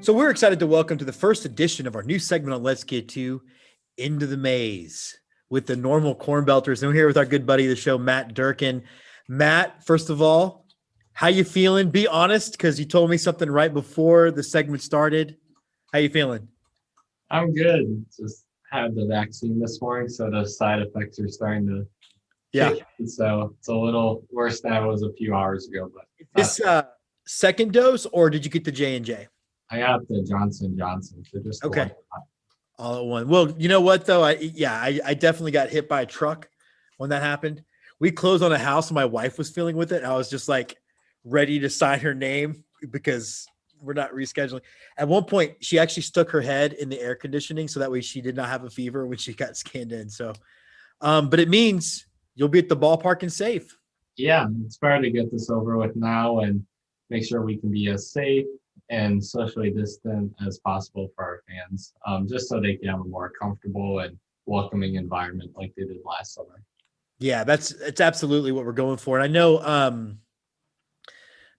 So we're excited to welcome to the first edition of our new segment on Let's Get to Into the Maze with the normal Cornbelters. And we're here with our good buddy of the show, Matt Durkin. Matt, first of all, how you feeling? Be honest, because you told me something right before the segment started. How you feeling? I'm good. Just had the vaccine this morning, so the side effects are starting to Yeah. kick in. So it's a little worse than it was a few hours ago, but Is not this second dose or did you get the J&J? I got the Johnson Johnson, so just the Okay. one. All at one. Well, you know what though? I definitely got hit by a truck when that happened. We closed on a house and my wife was feeling with it. I was just like ready to sign her name because we're not rescheduling. At one point, she actually stuck her head in the air conditioning so that way she did not have a fever when she got scanned in. So, but it means you'll be at the ballpark and safe. Yeah, it's better to get this over with now and make sure we can be as safe and socially distant as possible for our fans, just so they can have a more comfortable and welcoming environment like they did last summer. Yeah, it's absolutely what we're going for. And I know,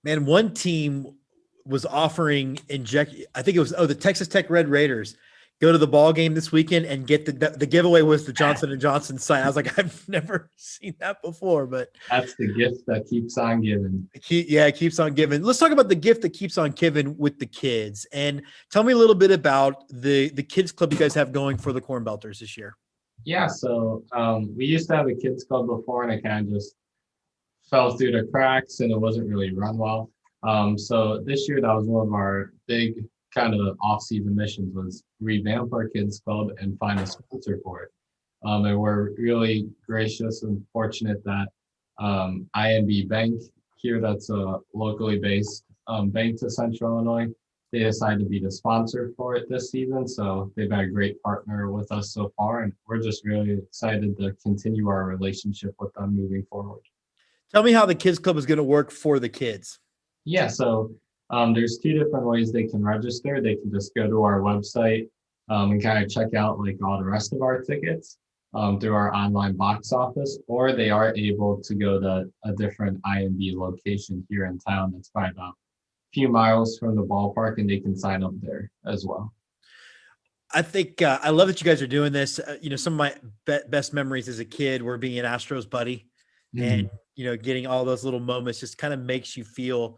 man, one team was offering I think it was the Texas Tech Red Raiders go to the ball game this weekend and get the giveaway was the Johnson & Johnson site. I was like, I've never seen that before, but That's the gift that keeps on giving. it keeps on giving. Let's talk about the gift that keeps on giving with the kids, and tell me a little bit about the kids club you guys have going for the Cornbelters this year. Yeah, so we used to have a kids club before, and it kind of just fell through the cracks, and it wasn't really run well. So this year, that was one of our big kind of off-season missions was revamp our kids club and find a sponsor for it. And we're really gracious and fortunate that INB Bank here, that's a locally based bank to Central Illinois, they decided to be the sponsor for it this season. So they've been a great partner with us so far, and we're just really excited to continue our relationship with them moving forward. Tell me how the kids club is going to work for the kids. Yeah, so there's two different ways they can register. They can just go to our website and kind of check out like all the rest of our tickets through our online box office, or they are able to go to a different IMB location here in town that's probably about a few miles from the ballpark, and they can sign up there as well. I think I love that you guys are doing this. Some of my best memories as a kid were being an Astros buddy, and getting all those little moments just kind of makes you feel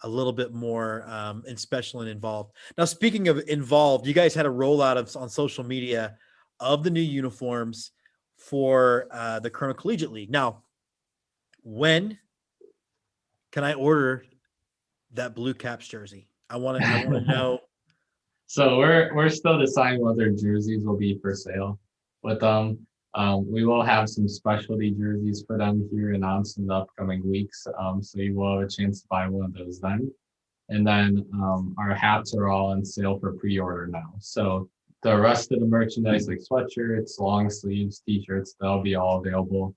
a little bit more and special and involved. Now, speaking of involved, you guys had a rollout on social media of the new uniforms for the Colonel Collegiate League. Now, when can I order that Blue Caps jersey? I want to know. So we're still deciding whether jerseys will be for sale with them. We will have some specialty jerseys for them here announced in the upcoming weeks. So you will have a chance to buy one of those then. And then our hats are all on sale for pre-order now. So the rest of the merchandise like sweatshirts, long sleeves, t-shirts, they'll be all available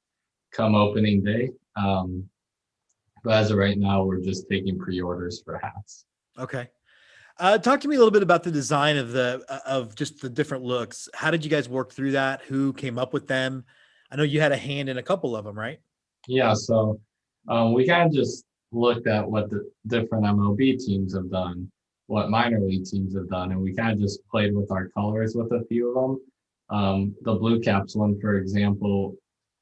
come opening day. But as of right now, we're just taking pre-orders for hats. Okay. Talk to me a little bit about the design of just the different looks. How did you guys work through that? Who came up with them? I know you had a hand in a couple of them, right? Yeah, so we kind of just looked at what the different MLB teams have done, what minor league teams have done, and we kind of just played with our colors with a few of them. The Blue Caps one, for example,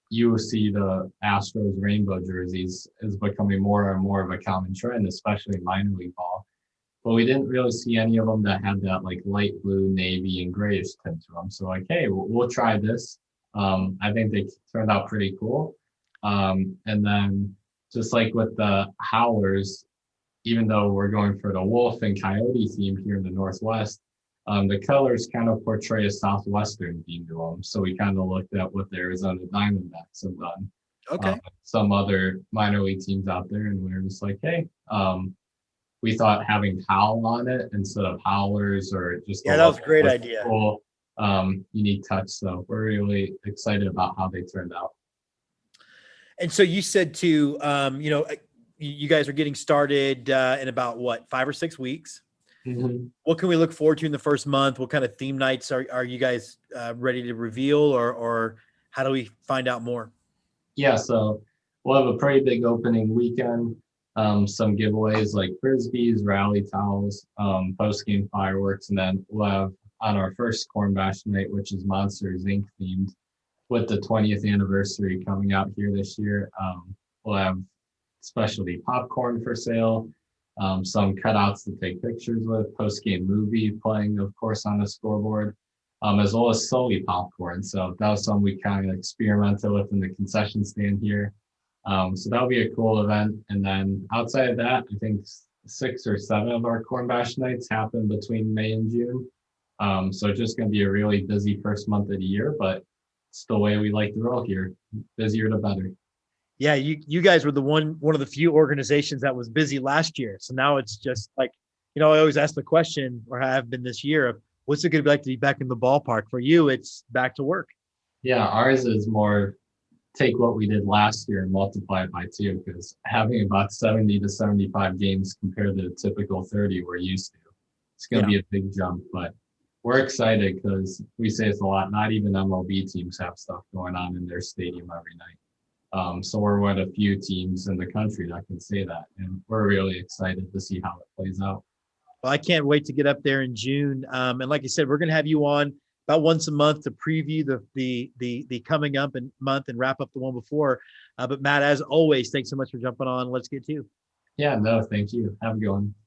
you see the Astros rainbow jerseys is becoming more and more of a common trend, especially minor league ball. But we didn't really see any of them that had that like light blue, navy, and grayish tint to them. So like, hey, we'll try this. I think they turned out pretty cool. And then just like with the Howlers, even though we're going for the wolf and coyote theme here in the Northwest, the colors kind of portray a Southwestern theme to them. So we kind of looked at what the Arizona Diamondbacks have done. Okay. Some other minor league teams out there, and we were just like, hey, we thought having Howl on it instead of Howlers or just that was a great idea. Cool, unique touch. So we're really excited about how they turned out. And so you said to, you guys are getting started in about what, 5 or 6 weeks? Mm-hmm. What can we look forward to in the first month? What kind of theme nights are you guys ready to reveal, or how do we find out more? Yeah, so we'll have a pretty big opening weekend. some giveaways like frisbees, rally towels, post-game fireworks, and then we'll have on our first Corn Bash night, which is Monsters Inc. themed, with the 20th anniversary coming out here this year. We'll have specialty popcorn for sale, some cutouts to take pictures with, post-game movie playing, of course, on the scoreboard, as well as solely popcorn. So that was something we kind of experimented with in the concession stand here. So that'll be a cool event. And then outside of that, I think 6 or 7 of our Corn Bash nights happen between May and June. So it's just going to be a really busy first month of the year, but it's the way we like to roll here. Busier the better. Yeah, you guys were the one of the few organizations that was busy last year. So now it's just like, I always ask the question, or have been this year, of what's it going to be like to be back in the ballpark? For you, it's back to work. Yeah, ours is more take what we did last year and multiply it by 2, because having about 70 to 75 games compared to the typical 30 we're used to, it's going to be a big jump. But we're excited because we say it's a lot. Not even MLB teams have stuff going on in their stadium every night. So we're one of the few teams in the country that can say that. And we're really excited to see how it plays out. Well, I can't wait to get up there in June. And like I said, we're going to have you on about once a month to preview the coming up and month and wrap up the one before. But Matt, as always, thanks so much for jumping on. Let's get to you. Yeah, no, thank you. Have a good one.